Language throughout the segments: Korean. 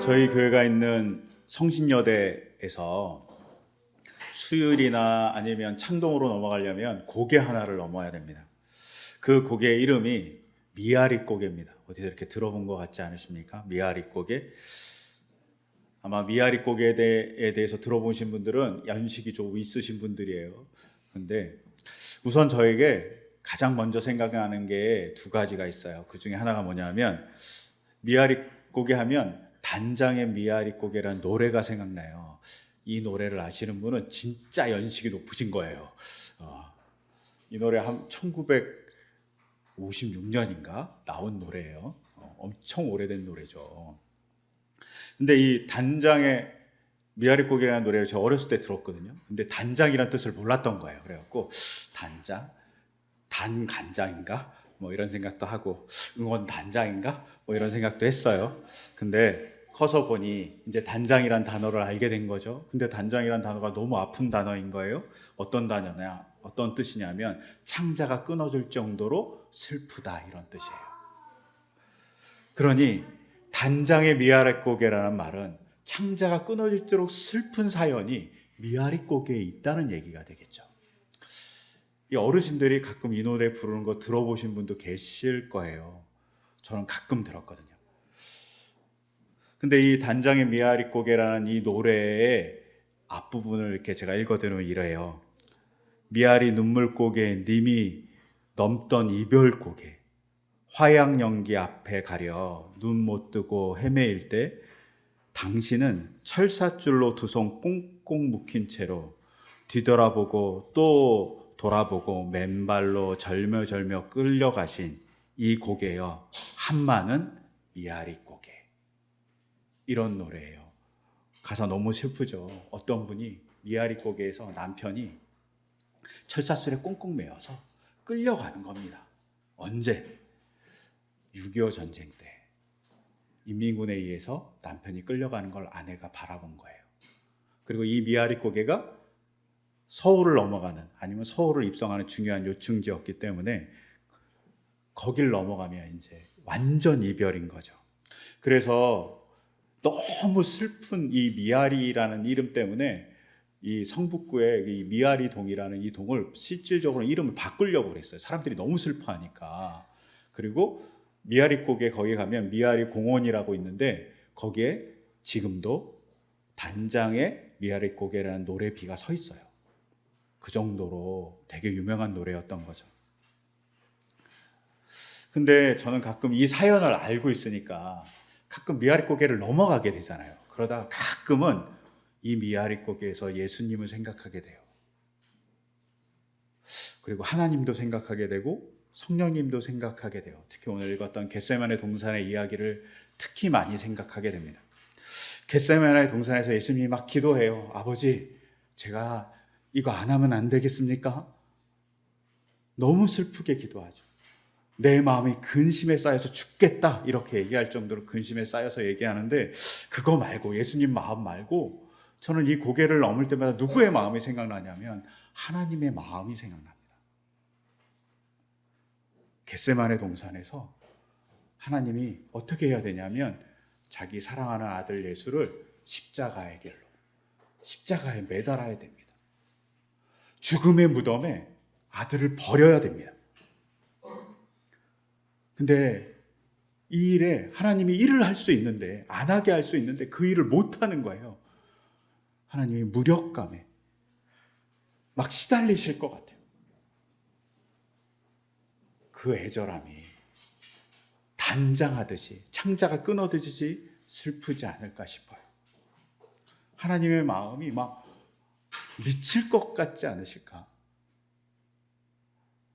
저희 교회가 있는 성신여대에서 수율이나 아니면 창동으로 넘어가려면 고개 하나를 넘어야 됩니다. 그 고개의 이름이 미아리 고개입니다. 어디서 이렇게 들어본 것 같지 않으십니까? 미아리 고개. 아마 미아리 고개에 대해서 들어보신 분들은 연식이 좀 있으신 분들이에요. 근데 우선 저에게 가장 먼저 생각나는 게 두 가지가 있어요. 그 중에 하나가 뭐냐면 미아리 고개 하면 단장의 미아리 고개라는 노래가 생각나요. 이 노래를 아시는 분은 진짜 연식이 높으신 거예요. 이 노래 한 1956년인가 나온 노래예요. 엄청 오래된 노래죠. 근데 이 단장의 미아리 고개라는 노래를 제가 어렸을 때 들었거든요. 근데 단장이란 뜻을 몰랐던 거예요. 그래갖고 단장, 단간장인가? 뭐 이런 생각도 하고 응원 단장인가? 뭐 이런 생각도 했어요. 근데 커서 보니 이제 단장이란 단어를 알게 된 거죠. 근데 단장이란 단어가 너무 아픈 단어인 거예요. 어떤 단어냐? 어떤 뜻이냐면 창자가 끊어질 정도로 슬프다 이런 뜻이에요. 그러니 단장의 미아리 고개라는 말은 창자가 끊어질수록 슬픈 사연이 미아리 고개에 있다는 얘기가 되겠죠. 이 어르신들이 가끔 이 노래 부르는 거 들어보신 분도 계실 거예요. 저는 가끔 들었거든요. 근데 이 단장의 미아리 고개라는 이 노래의 앞부분을 이렇게 제가 읽어드리면 이래요. 미아리 눈물 고개 님이 넘던 이별 고개 화양 연기 앞에 가려 눈 못 뜨고 헤매일 때 당신은 철사줄로 두 손 꽁꽁 묶인 채로 뒤돌아보고 또 돌아보고 맨발로 절며절며 끌려가신 이 고개여 한마는 미아리 고개. 이런 노래예요. 가사 너무 슬프죠. 어떤 분이 미아리 고개에서 남편이 철사줄에 꽁꽁 매어서 끌려가는 겁니다. 언제? 6.25 전쟁 때 인민군에 의해서 남편이 끌려가는 걸 아내가 바라본 거예요. 그리고 이 미아리 고개가 서울을 넘어가는 아니면 서울을 입성하는 중요한 요충지였기 때문에 거길 넘어가면 이제 완전 이별인 거죠. 그래서 너무 슬픈 이 미아리라는 이름 때문에 이 성북구에 이 미아리 동이라는 이 동을 실질적으로 이름을 바꾸려고 그랬어요. 사람들이 너무 슬퍼하니까. 그리고 미아리 고개 거기 가면 미아리 공원이라고 있는데 거기에 지금도 단장의 미아리 고개라는 노래비가 서 있어요. 그 정도로 되게 유명한 노래였던 거죠. 근데 저는 가끔 이 사연을 알고 있으니까 가끔 미아리 고개를 넘어가게 되잖아요. 그러다가 가끔은 이 미아리 고개에서 예수님을 생각하게 돼요. 그리고 하나님도 생각하게 되고 성령님도 생각하게 돼요. 특히 오늘 읽었던 겟세마네 동산의 이야기를 특히 많이 생각하게 됩니다. 겟세마네 동산에서 예수님이 막 기도해요. 아버지, 제가 이거 안 하면 안 되겠습니까? 너무 슬프게 기도하죠. 내 마음이 근심에 쌓여서 죽겠다 이렇게 얘기할 정도로 근심에 쌓여서 얘기하는데 그거 말고 예수님 마음 말고 저는 이 고개를 넘을 때마다 누구의 마음이 생각나냐면 하나님의 마음이 생각납니다. 겟세마네 동산에서 하나님이 어떻게 해야 되냐면 자기 사랑하는 아들 예수를 십자가의 길로 십자가에 매달아야 됩니다. 죽음의 무덤에 아들을 버려야 됩니다. 근데 이 일에 하나님이 일을 할 수 있는데 안 하게 할 수 있는데 그 일을 못 하는 거예요. 하나님이 무력감에 막 시달리실 것 같아요. 그 애절함이 단장하듯이 창자가 끊어지듯이 슬프지 않을까 싶어요. 하나님의 마음이 막 미칠 것 같지 않으실까?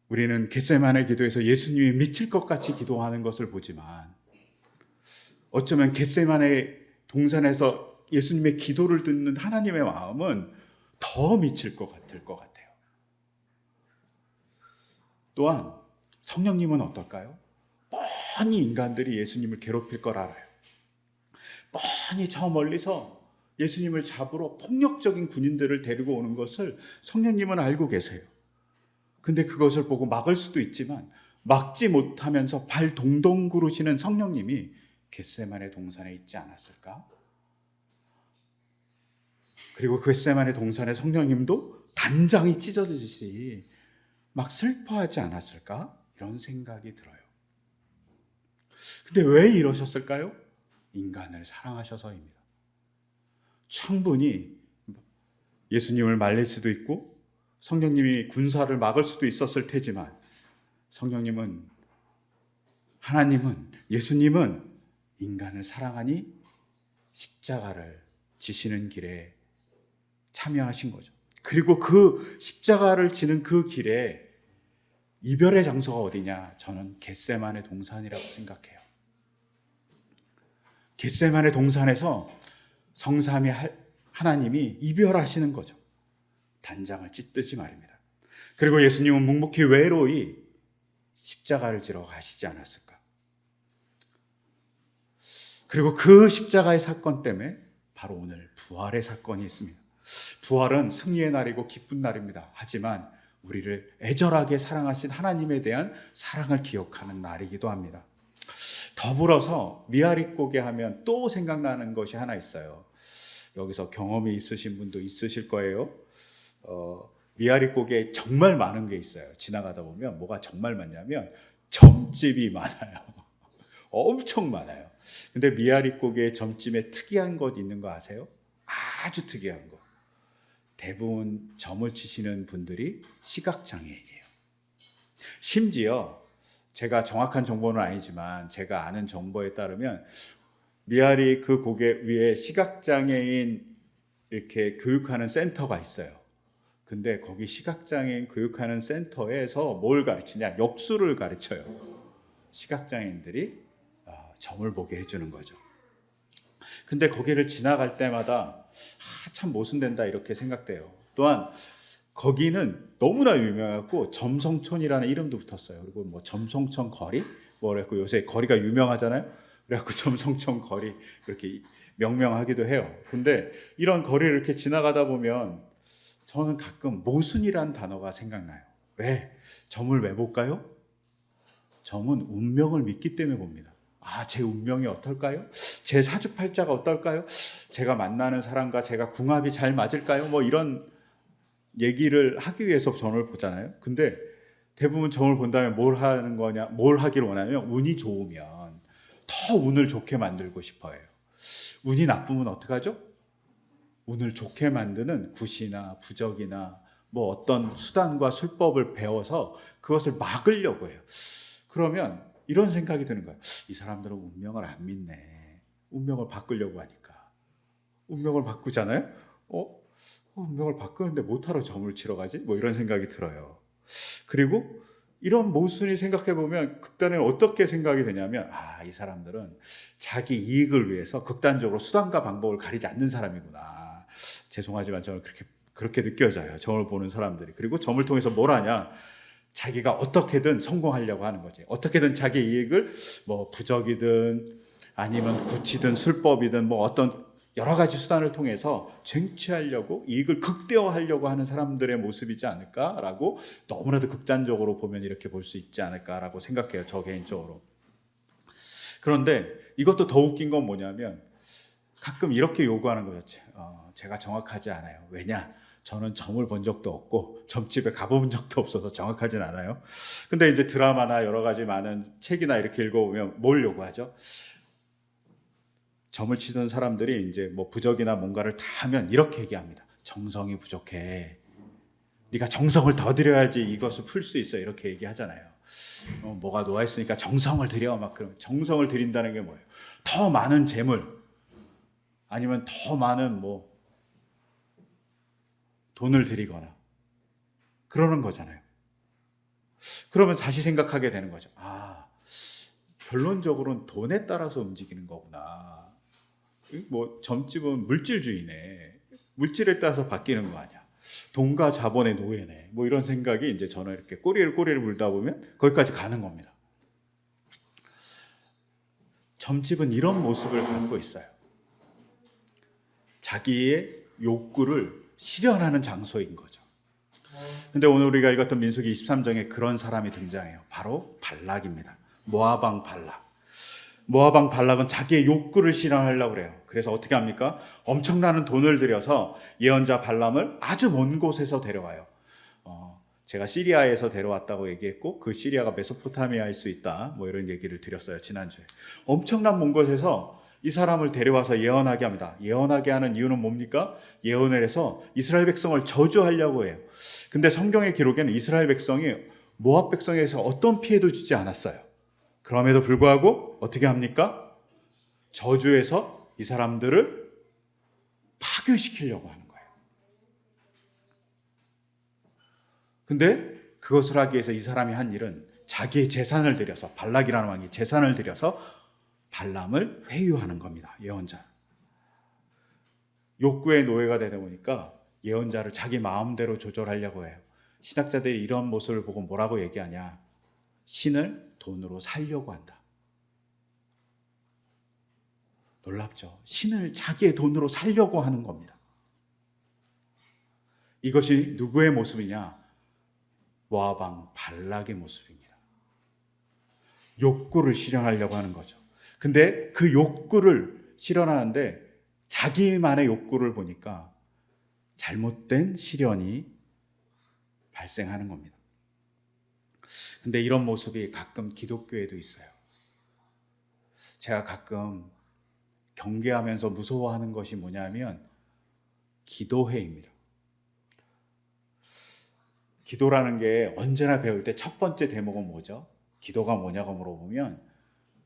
우리는 겟세마네 기도에서 예수님이 미칠 것 같이 기도하는 것을 보지만 어쩌면 겟세마네 동산에서 예수님의 기도를 듣는 하나님의 마음은 더 미칠 것 같을 것 같아요. 또한 성령님은 어떨까요? 뻔히 인간들이 예수님을 괴롭힐 걸 알아요. 뻔히 저 멀리서 예수님을 잡으러 폭력적인 군인들을 데리고 오는 것을 성령님은 알고 계세요. 근데 그것을 보고 막을 수도 있지만 막지 못하면서 발 동동 구르시는 성령님이 겟세마네 동산에 있지 않았을까? 그리고 겟세마네 동산의 성령님도 단장이 찢어지듯이 막 슬퍼하지 않았을까? 이런 생각이 들어요. 근데 왜 이러셨을까요? 인간을 사랑하셔서입니다. 충분히 예수님을 말릴 수도 있고 성령님이 군사를 막을 수도 있었을 테지만 성령님은, 하나님은, 예수님은 인간을 사랑하니 십자가를 지시는 길에 참여하신 거죠. 그리고 그 십자가를 지는 그 길에 이별의 장소가 어디냐? 저는 겟세마네 동산이라고 생각해요. 겟세마네 동산에서 성삼위 하나님이 이별하시는 거죠. 단장을 찢듯이 말입니다. 그리고 예수님은 묵묵히 외로이 십자가를 지러 가시지 않았을까? 그리고 그 십자가의 사건 때문에 바로 오늘 부활의 사건이 있습니다. 부활은 승리의 날이고 기쁜 날입니다. 하지만 우리를 애절하게 사랑하신 하나님에 대한 사랑을 기억하는 날이기도 합니다. 더불어서 미아리고개 하면 또 생각나는 것이 하나 있어요. 여기서 경험이 있으신 분도 있으실 거예요. 미아리고개에 정말 많은 게 있어요. 지나가다 보면 뭐가 정말 많냐면 점집이 많아요. 엄청 많아요. 근데 미아리고개의 점집에 특이한 것 있는 거 아세요? 아주 특이한 거. 대부분 점을 치시는 분들이 시각장애인이에요. 심지어 제가 정확한 정보는 아니지만 제가 아는 정보에 따르면 미아리 그 고개 위에 시각장애인 이렇게 교육하는 센터가 있어요. 근데 거기 시각장애인 교육하는 센터에서 뭘 가르치냐? 역술을 가르쳐요. 시각장애인들이 점을 보게 해주는 거죠. 근데 거기를 지나갈 때마다 참 모순된다 이렇게 생각돼요. 또한 거기는 너무나 유명하고 점성촌이라는 이름도 붙었어요. 그리고 뭐 점성촌 거리 그래갖고 요새 거리가 유명하잖아요. 그래갖고 점성촌 거리 이렇게 명명하기도 해요. 근데 이런 거리를 이렇게 지나가다 보면 저는 가끔 모순이란 단어가 생각나요. 왜? 점을 왜 볼까요? 점은 운명을 믿기 때문에 봅니다. 제 운명이 어떨까요? 제 사주팔자가 어떨까요? 제가 만나는 사람과 제가 궁합이 잘 맞을까요? 뭐 이런 얘기를 하기 위해서 점을 보잖아요. 근데 대부분 점을 본다면 뭘 하는 거냐? 뭘 하기를 원하냐면 운이 좋으면 더 운을 좋게 만들고 싶어요. 운이 나쁘면 어떡하죠? 운을 좋게 만드는 굿이나 부적이나 뭐 어떤 수단과 술법을 배워서 그것을 막으려고 해요. 그러면 이런 생각이 드는 거예요. 이 사람들은 운명을 안 믿네. 운명을 바꾸려고 하니까. 운명을 바꾸잖아요. 운명을 바꾸는데 못하러 점을 치러 가지? 뭐 이런 생각이 들어요. 그리고 이런 모순이 생각해보면 극단에는 어떻게 생각이 되냐면 이 사람들은 자기 이익을 위해서 극단적으로 수단과 방법을 가리지 않는 사람이구나. 죄송하지만 저는 그렇게 느껴져요. 점을 보는 사람들이. 그리고 점을 통해서 뭘 하냐? 자기가 어떻게든 성공하려고 하는 거지. 어떻게든 자기 이익을 뭐 부적이든 아니면 굿이든 술법이든 뭐 어떤 여러 가지 수단을 통해서 쟁취하려고 이익을 극대화하려고 하는 사람들의 모습이지 않을까라고 너무나도 극단적으로 보면 이렇게 볼 수 있지 않을까라고 생각해요. 저 개인적으로. 그런데 이것도 더 웃긴 건 뭐냐면 가끔 이렇게 요구하는 거였지. 제가 정확하지 않아요. 왜냐? 저는 점을 본 적도 없고 점집에 가본 적도 없어서 정확하진 않아요. 근데 이제 드라마나 여러 가지 많은 책이나 이렇게 읽어보면 뭘 요구하죠? 점을 치던 사람들이 이제 뭐 부적이나 뭔가를 다 하면 이렇게 얘기합니다. 정성이 부족해. 네가 정성을 더 들여야지 이것을 풀 수 있어. 이렇게 얘기하잖아요. 뭐가 놓아 있으니까 정성을 들여. 막 그럼 정성을 들인다는 게 뭐예요? 더 많은 재물 아니면 더 많은 뭐 돈을 들이거나 그러는 거잖아요. 그러면 다시 생각하게 되는 거죠. 결론적으로는 돈에 따라서 움직이는 거구나. 뭐 점집은 물질주의네. 물질에 따라서 바뀌는 거 아니야. 돈과 자본의 노예네. 뭐 이런 생각이 이제 저는 이렇게 꼬리를 물다 보면 거기까지 가는 겁니다. 점집은 이런 모습을 갖고 있어요. 자기의 욕구를 실현하는 장소인 거죠. 근데 오늘 우리가 읽었던 민수기 23장에 그런 사람이 등장해요. 바로 발락입니다. 모압 왕 발락. 모압 왕 발락은 자기의 욕구를 실현하려고 그래요. 그래서 어떻게 합니까? 엄청나는 돈을 들여서 예언자 발람을 아주 먼 곳에서 데려와요. 제가 시리아에서 데려왔다고 얘기했고 그 시리아가 메소포타미아일 수 있다. 뭐 이런 얘기를 드렸어요. 지난주에. 엄청난 먼 곳에서 이 사람을 데려와서 예언하게 합니다. 예언하게 하는 이유는 뭡니까? 예언을 해서 이스라엘 백성을 저주하려고 해요. 근데 성경의 기록에는 이스라엘 백성이 모압 백성에서 어떤 피해도 주지 않았어요. 그럼에도 불구하고 어떻게 합니까? 저주해서 이 사람들을 파괴시키려고 하는 거예요. 근데 그것을 하기 위해서 이 사람이 한 일은 자기의 재산을 들여서, 발락이라는 왕이 재산을 들여서 발람을 회유하는 겁니다. 예언자. 욕구의 노예가 되다 보니까 예언자를 자기 마음대로 조절하려고 해요. 신학자들이 이런 모습을 보고 뭐라고 얘기하냐? 신을 돈으로 살려고 한다. 놀랍죠? 신을 자기의 돈으로 살려고 하는 겁니다. 이것이 누구의 모습이냐? 모압 왕 발락의 모습입니다. 욕구를 실현하려고 하는 거죠. 근데 그 욕구를 실현하는데 자기만의 욕구를 보니까 잘못된 실현이 발생하는 겁니다. 근데 이런 모습이 가끔 기독교에도 있어요. 제가 가끔 경계하면서 무서워하는 것이 뭐냐면 기도회입니다. 기도라는 게 언제나 배울 때 첫 번째 대목은 뭐죠? 기도가 뭐냐고 물어보면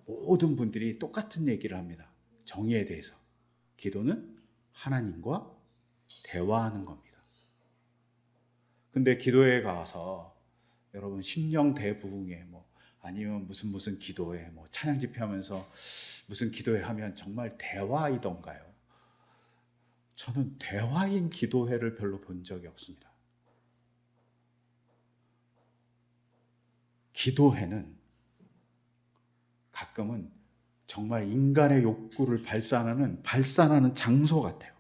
모든 분들이 똑같은 얘기를 합니다. 정의에 대해서. 기도는 하나님과 대화하는 겁니다. 근데 기도회에 가서 여러분 심령 대부흥회 아니면 무슨 기도회 찬양 집회하면서 무슨 기도회 하면 정말 대화이던가요? 저는 대화인 기도회를 별로 본 적이 없습니다. 기도회는 가끔은 정말 인간의 욕구를 발산하는 장소 같아요.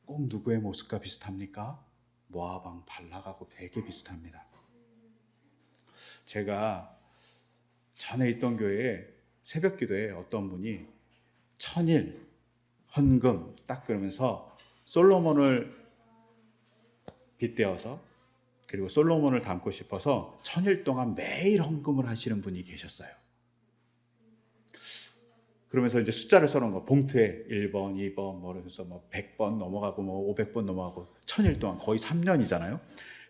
꼭 누구의 모습과 비슷합니까? 모압 왕 발락하고 되게 비슷합니다. 제가 전에 있던 교회에 새벽 기도에 어떤 분이 천일 헌금 딱 그러면서 솔로몬을 빗대어서 그리고 솔로몬을 닮고 싶어서 천일 동안 매일 헌금을 하시는 분이 계셨어요. 그러면서 이제 숫자를 써놓은 거 봉투에 1번, 2번 그래서 100번 넘어가고 500번 넘어가고 천일 동안 거의 3년이잖아요.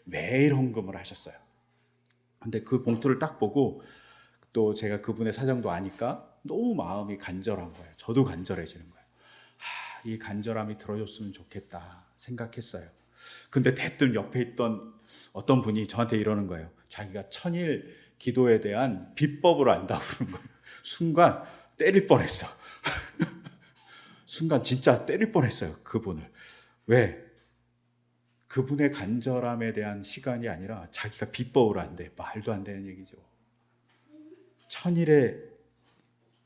매일 헌금을 하셨어요. 근데 그 봉투를 딱 보고 또 제가 그분의 사정도 아니까 너무 마음이 간절한 거예요. 저도 간절해지는 거예요. 이 간절함이 들어줬으면 좋겠다 생각했어요. 근데 대뜸 옆에 있던 어떤 분이 저한테 이러는 거예요. 자기가 천일 기도에 대한 비법을 안다고 그러는 거예요. 순간 때릴 뻔했어. 순간 진짜 때릴 뻔했어요. 그분을. 왜? 그분의 간절함에 대한 시간이 아니라 자기가 비법을 안대. 말도 안 되는 얘기죠. 천일의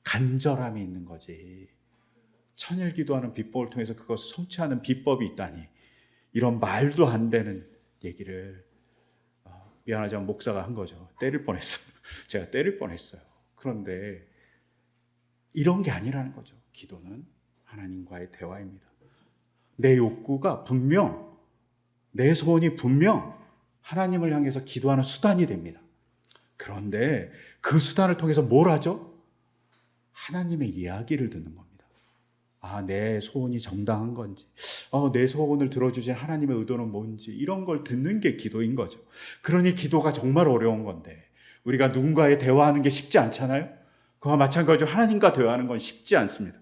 간절함이 있는 거지. 천일 기도하는 비법을 통해서 그것을 성취하는 비법이 있다니. 이런 말도 안 되는 얘기를 미안하지만 목사가 한 거죠. 때릴 뻔했어요. 제가 때릴 뻔했어요. 그런데 이런 게 아니라는 거죠. 기도는 하나님과의 대화입니다. 내 욕구가 분명, 내 소원이 분명 하나님을 향해서 기도하는 수단이 됩니다. 그런데 그 수단을 통해서 뭘 하죠? 하나님의 이야기를 듣는 겁니다. 내 소원이 정당한 건지, 내 소원을 들어주신 하나님의 의도는 뭔지 이런 걸 듣는 게 기도인 거죠. 그러니 기도가 정말 어려운 건데 우리가 누군가에 대화하는 게 쉽지 않잖아요. 그와 마찬가지로 하나님과 대화하는 건 쉽지 않습니다.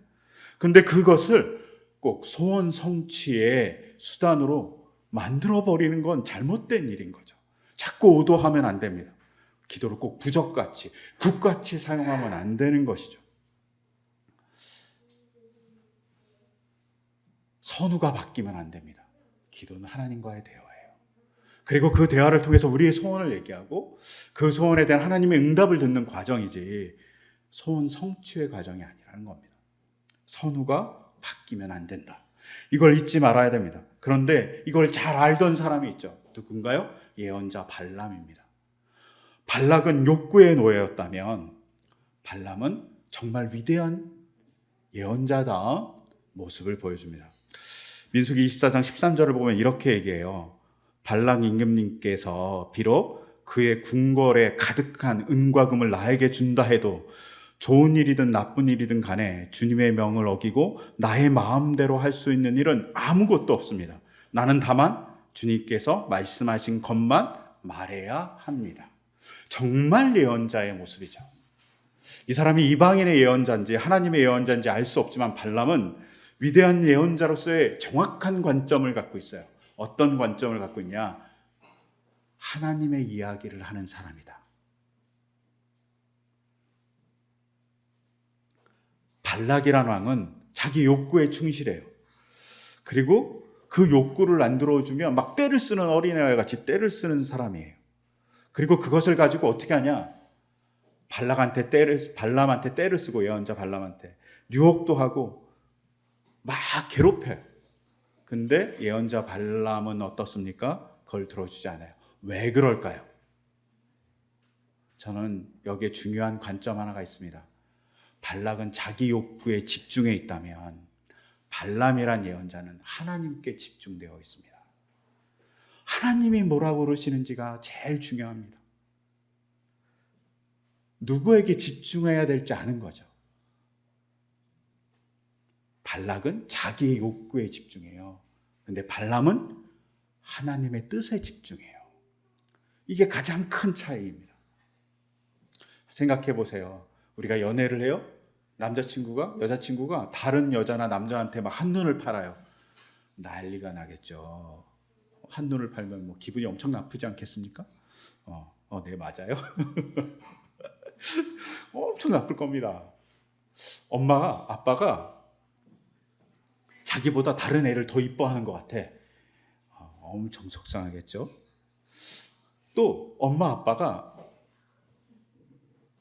그런데 그것을 꼭 소원 성취의 수단으로 만들어버리는 건 잘못된 일인 거죠. 자꾸 오도하면 안 됩니다. 기도를 꼭 부적같이, 국같이 사용하면 안 되는 것이죠. 선우가 바뀌면 안 됩니다. 기도는 하나님과의 대화예요. 그리고 그 대화를 통해서 우리의 소원을 얘기하고 그 소원에 대한 하나님의 응답을 듣는 과정이지 소원 성취의 과정이 아니라는 겁니다. 선우가 바뀌면 안 된다. 이걸 잊지 말아야 됩니다. 그런데 이걸 잘 알던 사람이 있죠. 누군가요? 예언자 발람입니다. 발락은 욕구의 노예였다면 발람은 정말 위대한 예언자다 모습을 보여줍니다. 민수기 24장 13절을 보면 이렇게 얘기해요. 발락 임금님께서 비록 그의 궁궐에 가득한 은과 금을 나에게 준다 해도 좋은 일이든 나쁜 일이든 간에 주님의 명을 어기고 나의 마음대로 할 수 있는 일은 아무것도 없습니다. 나는 다만 주님께서 말씀하신 것만 말해야 합니다. 정말 예언자의 모습이죠. 이 사람이 이방인의 예언자인지 하나님의 예언자인지 알 수 없지만 발람은 위대한 예언자로서의 정확한 관점을 갖고 있어요. 어떤 관점을 갖고 있냐? 하나님의 이야기를 하는 사람이다. 발락이란 왕은 자기 욕구에 충실해요. 그리고 그 욕구를 안 들어주면 막 떼를 쓰는 어린애와 같이 떼를 쓰는 사람이에요. 그리고 그것을 가지고 어떻게 하냐? 발람한테 떼를 쓰고 예언자 발람한테 유혹도 하고 막 괴롭혀요. 근데 예언자 발람은 어떻습니까? 그걸 들어주지 않아요. 왜 그럴까요? 저는 여기에 중요한 관점 하나가 있습니다. 발락은 자기 욕구에 집중해 있다면 발람이란 예언자는 하나님께 집중되어 있습니다. 하나님이 뭐라고 그러시는지가 제일 중요합니다. 누구에게 집중해야 될지 아는 거죠. 발락은 자기의 욕구에 집중해요. 근데 발람은 하나님의 뜻에 집중해요. 이게 가장 큰 차이입니다. 생각해 보세요. 우리가 연애를 해요. 여자친구가 다른 여자나 남자한테 막 한눈을 팔아요. 난리가 나겠죠. 한눈을 팔면 뭐 기분이 엄청 나쁘지 않겠습니까? 네, 맞아요. 엄청 나쁠 겁니다. 아빠가 자기보다 다른 애를 더 이뻐하는 것 같아. 엄청 속상하겠죠. 또 엄마 아빠가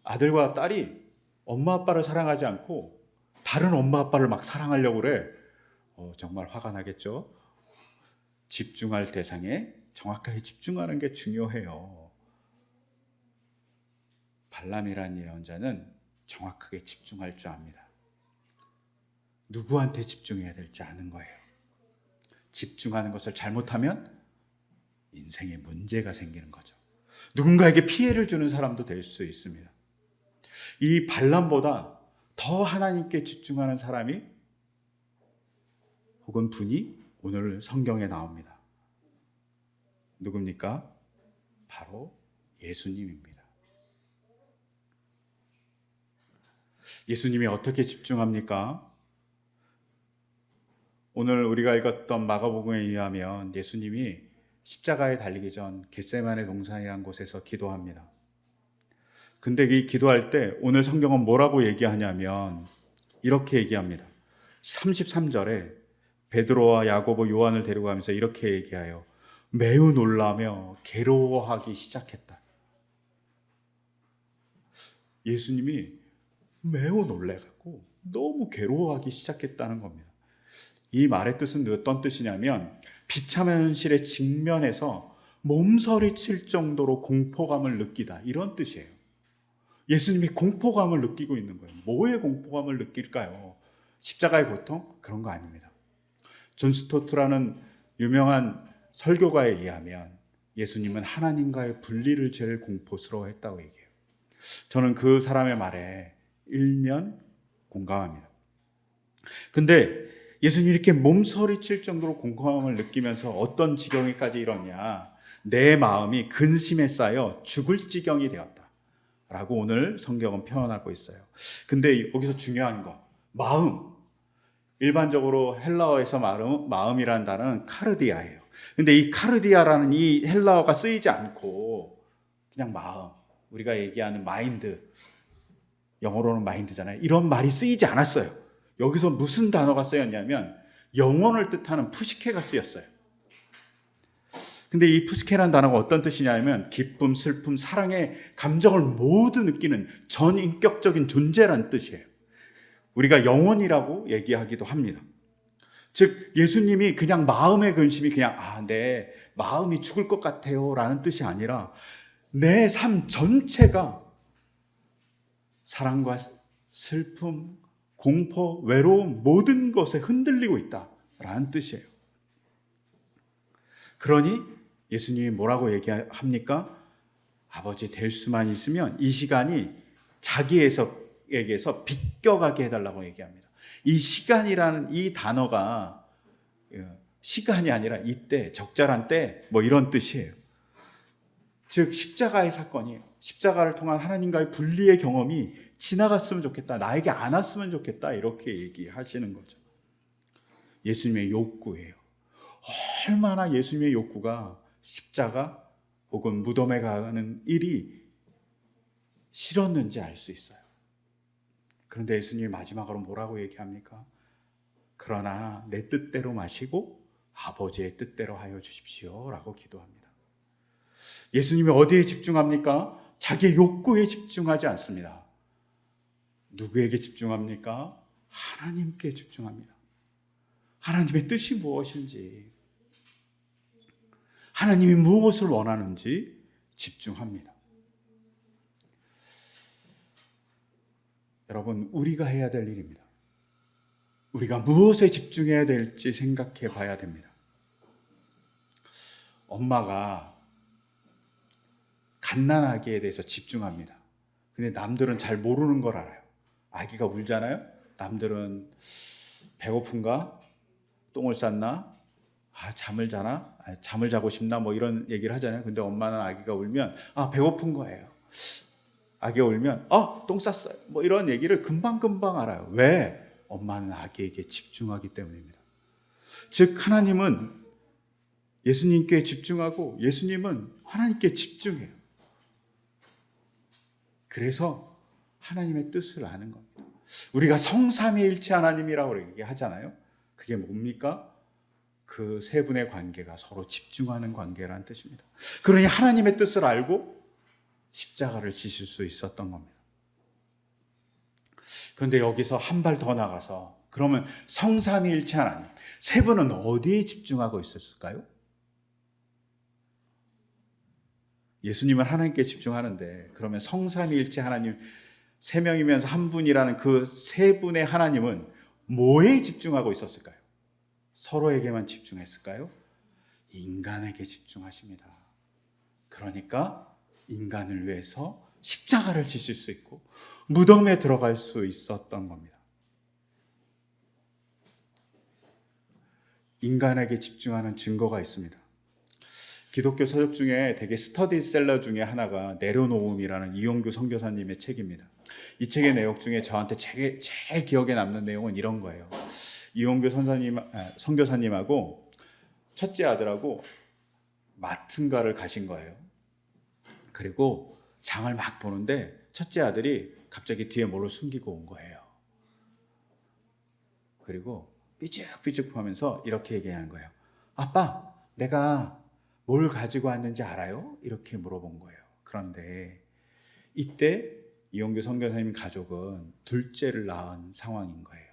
아들과 딸이 엄마 아빠를 사랑하지 않고 다른 엄마 아빠를 막 사랑하려고 그래. 정말 화가 나겠죠. 집중할 대상에 정확하게 집중하는 게 중요해요. 발람이라는 예언자는 정확하게 집중할 줄 압니다. 누구한테 집중해야 될지 아는 거예요. 집중하는 것을 잘못하면 인생에 문제가 생기는 거죠. 누군가에게 피해를 주는 사람도 될 수 있습니다. 이 발람보다 더 하나님께 집중하는 사람이 혹은 분이 오늘 성경에 나옵니다. 누굽니까? 바로 예수님입니다. 예수님이 어떻게 집중합니까? 오늘 우리가 읽었던 마가복음에 의하면 예수님이 십자가에 달리기 전 겟세마네 동산이라는 곳에서 기도합니다. 근데 이 기도할 때 오늘 성경은 뭐라고 얘기하냐면 이렇게 얘기합니다. 33절에 베드로와 야고보, 요한을 데려가면서 이렇게 얘기해요. 매우 놀라며 괴로워하기 시작했다. 예수님이 매우 놀래갖고 너무 괴로워하기 시작했다는 겁니다. 이 말의 뜻은 어떤 뜻이냐면 비참한 현실에 직면해서 몸서리칠 정도로 공포감을 느끼다, 이런 뜻이에요. 예수님이 공포감을 느끼고 있는 거예요. 뭐에 공포감을 느낄까요? 십자가의 고통? 그런 거 아닙니다. 존 스토트라는 유명한 설교가에 의하면 예수님은 하나님과의 분리를 제일 공포스러워했다고 얘기해요. 저는 그 사람의 말에 일면 공감합니다. 근데 예수님이 이렇게 몸서리칠 정도로 공포감을 느끼면서 어떤 지경에까지 이르냐, 내 마음이 근심에 쌓여 죽을 지경이 되었다 라고 오늘 성경은 표현하고 있어요. 근데 여기서 중요한 거, 마음. 일반적으로 헬라어에서 마음이라는 단어는 카르디아예요. 근데 이 카르디아라는 이 헬라어가 쓰이지 않고 그냥 마음, 우리가 얘기하는 마인드, 영어로는 마인드잖아요. 이런 말이 쓰이지 않았어요. 여기서 무슨 단어가 쓰였냐면 영혼을 뜻하는 푸시케가 쓰였어요. 근데 이 푸시케라는 단어가 어떤 뜻이냐면 기쁨, 슬픔, 사랑의 감정을 모두 느끼는 전인격적인 존재란 뜻이에요. 우리가 영혼이라고 얘기하기도 합니다. 즉 예수님이 그냥 마음의 근심이 그냥 내 마음이 죽을 것 같아요 라는 뜻이 아니라 내 삶 전체가 사랑과 슬픔, 공포, 외로움 모든 것에 흔들리고 있다라는 뜻이에요. 그러니 예수님이 뭐라고 얘기합니까? 아버지 될 수만 있으면 이 시간이 자기에게서 비껴가게 해달라고 얘기합니다. 이 시간이라는 이 단어가 시간이 아니라 이때, 적절한 때, 뭐 이런 뜻이에요. 즉 십자가의 사건이, 십자가를 통한 하나님과의 분리의 경험이 지나갔으면 좋겠다, 나에게 안 왔으면 좋겠다, 이렇게 얘기하시는 거죠. 예수님의 욕구예요. 얼마나 예수님의 욕구가 십자가 혹은 무덤에 가는 일이 싫었는지 알 수 있어요. 그런데 예수님이 마지막으로 뭐라고 얘기합니까? 그러나 내 뜻대로 마시고 아버지의 뜻대로 하여 주십시오 라고 기도합니다. 예수님이 어디에 집중합니까? 자기의 욕구에 집중하지 않습니다. 누구에게 집중합니까? 하나님께 집중합니다. 하나님의 뜻이 무엇인지, 하나님이 무엇을 원하는지 집중합니다. 여러분, 우리가 해야 될 일입니다. 우리가 무엇에 집중해야 될지 생각해 봐야 됩니다. 엄마가 갓난아기에 대해서 집중합니다. 근데 남들은 잘 모르는 걸 알아요. 아기가 울잖아요. 남들은 배고픈가? 똥을 쌌나? 잠을 자나? 잠을 자고 싶나? 뭐 이런 얘기를 하잖아요. 근데 엄마는 아기가 울면 배고픈 거예요. 아기가 울면 똥 쌌어요. 뭐 이런 얘기를 금방금방 알아요. 왜? 엄마는 아기에게 집중하기 때문입니다. 즉 하나님은 예수님께 집중하고 예수님은 하나님께 집중해요. 그래서 하나님의 뜻을 아는 겁니다. 우리가 성삼위일체 하나님이라고 얘기하잖아요. 그게 뭡니까? 그 세 분의 관계가 서로 집중하는 관계라는 뜻입니다. 그러니 하나님의 뜻을 알고 십자가를 지실 수 있었던 겁니다. 그런데 여기서 한 발 더 나가서 그러면 성삼위일체 하나님, 세 분은 어디에 집중하고 있었을까요? 예수님은 하나님께 집중하는데 그러면 성삼위일체 하나님 세 명이면서 한 분이라는 그 세 분의 하나님은 뭐에 집중하고 있었을까요? 서로에게만 집중했을까요? 인간에게 집중하십니다. 그러니까 인간을 위해서 십자가를 지실 수 있고 무덤에 들어갈 수 있었던 겁니다. 인간에게 집중하는 증거가 있습니다. 기독교 서적 중에 되게 스터디셀러 중에 하나가 내려놓음이라는 이용규 선교사님의 책입니다. 이 책의 내용 중에 저한테 제일 기억에 남는 내용은 이런 거예요. 이용규 선교사님하고 첫째 아들하고 마튼가를 가신 거예요. 그리고 장을 막 보는데 첫째 아들이 갑자기 뒤에 뭐를 숨기고 온 거예요. 그리고 삐죽삐죽 하면서 이렇게 얘기하는 거예요. 아빠, 내가 뭘 가지고 왔는지 알아요? 이렇게 물어본 거예요. 그런데 이때 이용규 선교사님 가족은 둘째를 낳은 상황인 거예요.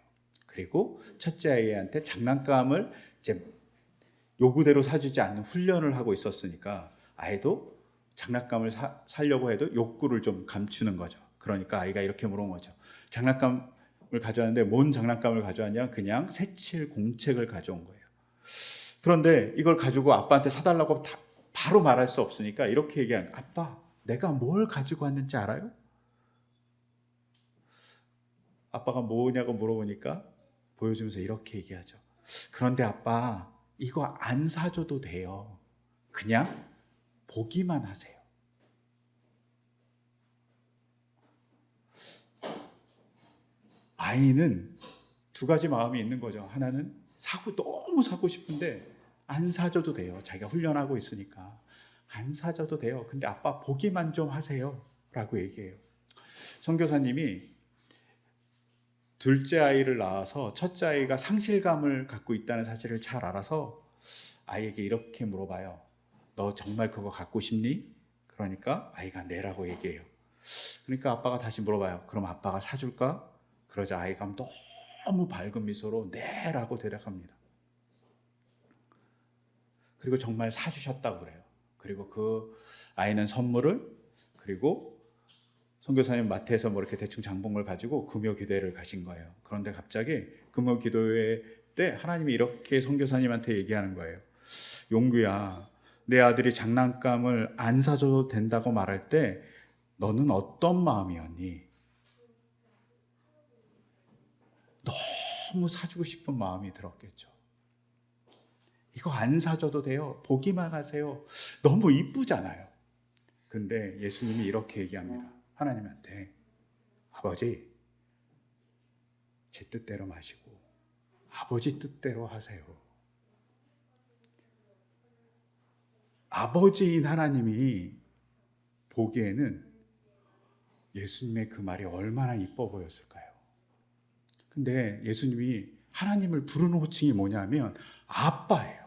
그리고 첫째 아이한테 장난감을 이제 요구대로 사주지 않는 훈련을 하고 있었으니까 아이도 장난감을 사려고 해도 욕구를 좀 감추는 거죠. 그러니까 아이가 이렇게 물어본 거죠. 장난감을 가져왔는데 뭔 장난감을 가져왔냐? 그냥 새칠 공책을 가져온 거예요. 그런데 이걸 가지고 아빠한테 사달라고 바로 말할 수 없으니까 이렇게 얘기하는 거예요. 아빠, 내가 뭘 가지고 왔는지 알아요? 아빠가 뭐냐고 물어보니까 보여주면서 이렇게 얘기하죠. 그런데 아빠, 이거 안 사줘도 돼요. 그냥 보기만 하세요. 아이는 두 가지 마음이 있는 거죠. 하나는 너무 사고 싶은데 안 사줘도 돼요. 자기가 훈련하고 있으니까. 안 사줘도 돼요. 근데 아빠 보기만 좀 하세요. 라고 얘기해요. 선교사님이 둘째 아이를 낳아서 첫째 아이가 상실감을 갖고 있다는 사실을 잘 알아서 아이에게 이렇게 물어봐요. 너 정말 그거 갖고 싶니? 그러니까 아이가 네라고 얘기해요. 그러니까 아빠가 다시 물어봐요. 그럼 아빠가 사줄까? 그러자 아이가 너무 밝은 미소로 네라고 대답합니다. 그리고 정말 사주셨다고 그래요. 그리고 그 아이는 선물을, 그리고 선교사님 마트에서 뭐 이렇게 대충 장본걸 가지고 금요 기도회를 가신 거예요. 그런데 갑자기 금요 기도회 때 하나님이 이렇게 선교사님한테 얘기하는 거예요. 용규야, 내 아들이 장난감을 안 사줘도 된다고 말할 때 너는 어떤 마음이었니? 너무 사주고 싶은 마음이 들었겠죠. 이거 안 사줘도 돼요. 보기만 하세요. 너무 이쁘잖아요. 근데 예수님이 이렇게 얘기합니다. 하나님한테, 아버지, 제 뜻대로 마시고 아버지 뜻대로 하세요. 아버지인 하나님이 보기에는 예수님의 그 말이 얼마나 이뻐 보였을까요? 근데 예수님이 하나님을 부르는 호칭이 뭐냐면 아빠예요.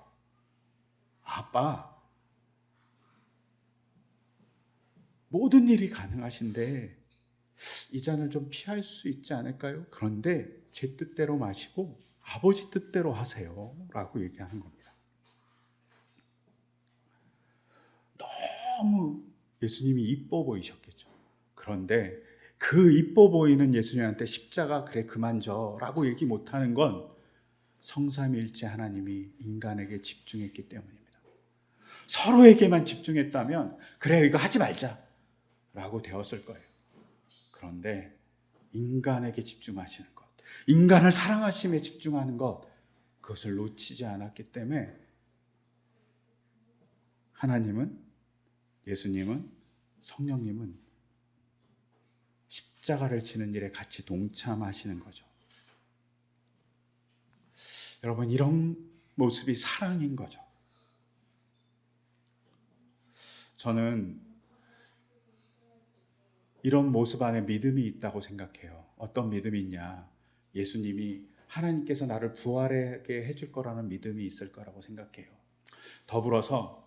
아빠. 모든 일이 가능하신데 이 잔을 좀 피할 수 있지 않을까요? 그런데 제 뜻대로 마시고 아버지 뜻대로 하세요 라고 얘기하는 겁니다. 너무 예수님이 이뻐 보이셨겠죠. 그런데 그 이뻐 보이는 예수님한테 십자가 그래 그만 져 라고 얘기 못하는 건 성삼위일체 하나님이 인간에게 집중했기 때문입니다. 서로에게만 집중했다면 그래 이거 하지 말자 라고 되었을 거예요. 그런데 인간에게 집중하시는 것, 인간을 사랑하심에 집중하는 것, 그것을 놓치지 않았기 때문에 하나님은, 예수님은, 성령님은 십자가를 지는 일에 같이 동참하시는 거죠. 여러분, 이런 모습이 사랑인 거죠. 저는 이런 모습 안에 믿음이 있다고 생각해요. 어떤 믿음이 있냐? 예수님이, 하나님께서 나를 부활하게 해줄 거라는 믿음이 있을 거라고 생각해요. 더불어서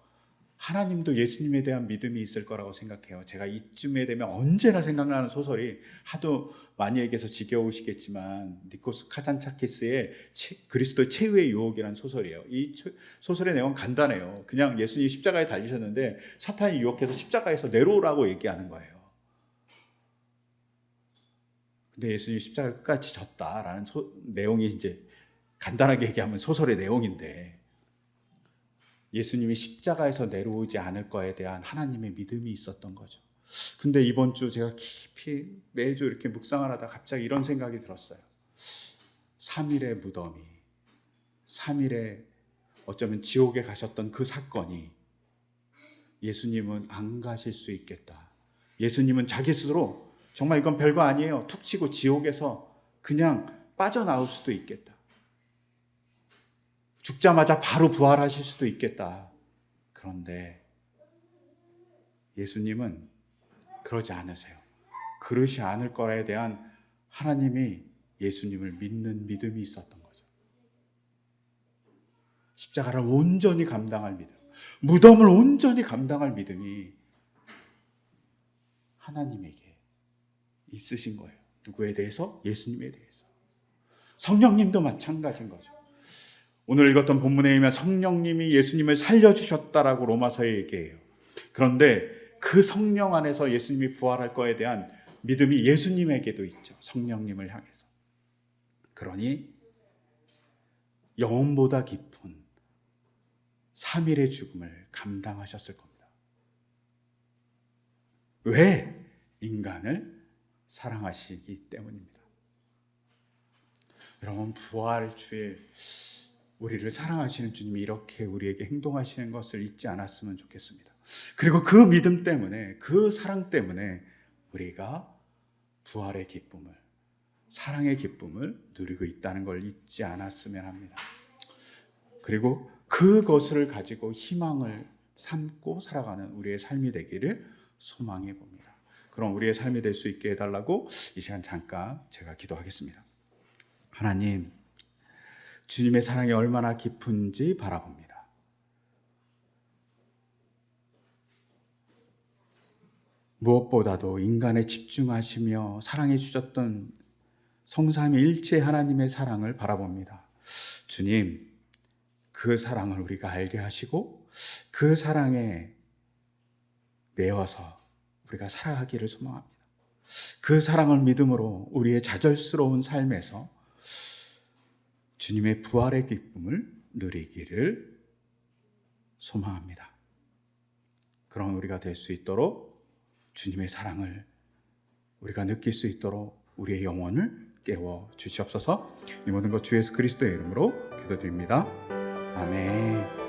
하나님도 예수님에 대한 믿음이 있을 거라고 생각해요. 제가 이쯤에 되면 언제나 생각나는 소설이, 하도 많이 얘기해서 지겨우시겠지만 니코스 카잔차키스의 그리스도의 최후의 유혹이라는 소설이에요. 이 소설의 내용은 간단해요. 그냥 예수님이 십자가에 달리셨는데 사탄이 유혹해서 십자가에서 내려오라고 얘기하는 거예요. 근데 예수님이 십자가를 끝까지 졌다라는 내용이 이제 간단하게 얘기하면 소설의 내용인데, 예수님이 십자가에서 내려오지 않을 거에 대한 하나님의 믿음이 있었던 거죠. 근데 이번 주 제가 깊이 매주 이렇게 묵상을 하다 갑자기 이런 생각이 들었어요. 3일의 무덤이, 3일에 어쩌면 지옥에 가셨던 그 사건이 예수님은 안 가실 수 있겠다. 예수님은 자기 스스로 정말 이건 별거 아니에요. 툭 치고 지옥에서 그냥 빠져나올 수도 있겠다. 죽자마자 바로 부활하실 수도 있겠다. 그런데 예수님은 그러지 않으세요. 그러지 않을 거에 대한 하나님이 예수님을 믿는 믿음이 있었던 거죠. 십자가를 온전히 감당할 믿음, 무덤을 온전히 감당할 믿음이 하나님에게 있으신 거예요. 누구에 대해서? 예수님에 대해서. 성령님도 마찬가지인 거죠. 오늘 읽었던 본문에 의하면 성령님이 예수님을 살려주셨다라고 로마서에 얘기해요. 그런데 그 성령 안에서 예수님이 부활할 거에 대한 믿음이 예수님에게도 있죠. 성령님을 향해서. 그러니 영혼보다 깊은 3일의 죽음을 감당하셨을 겁니다. 왜? 인간을 사랑하시기 때문입니다. 여러분, 부활주일 우리를 사랑하시는 주님이 이렇게 우리에게 행동하시는 것을 잊지 않았으면 좋겠습니다. 그리고 그 믿음 때문에, 그 사랑 때문에 우리가 부활의 기쁨을, 사랑의 기쁨을 누리고 있다는 걸 잊지 않았으면 합니다. 그리고 그것을 가지고 희망을 삼고 살아가는 우리의 삶이 되기를 소망해 봅니다. 그럼 우리의 삶이 될 수 있게 해달라고 이 시간 잠깐 제가 기도하겠습니다. 하나님, 주님의 사랑이 얼마나 깊은지 바라봅니다. 무엇보다도 인간에 집중하시며 사랑해 주셨던 성삼위일체 하나님의 사랑을 바라봅니다. 주님, 그 사랑을 우리가 알게 하시고 그 사랑에 매어서 우리가 살아가기를 소망합니다. 그 사랑을 믿음으로 우리의 좌절스러운 삶에서 주님의 부활의 기쁨을 누리기를 소망합니다. 그런 우리가 될 수 있도록 주님의 사랑을 우리가 느낄 수 있도록 우리의 영혼을 깨워 주시옵소서. 이 모든 것 주 예수 그리스도의 이름으로 기도드립니다. 아멘.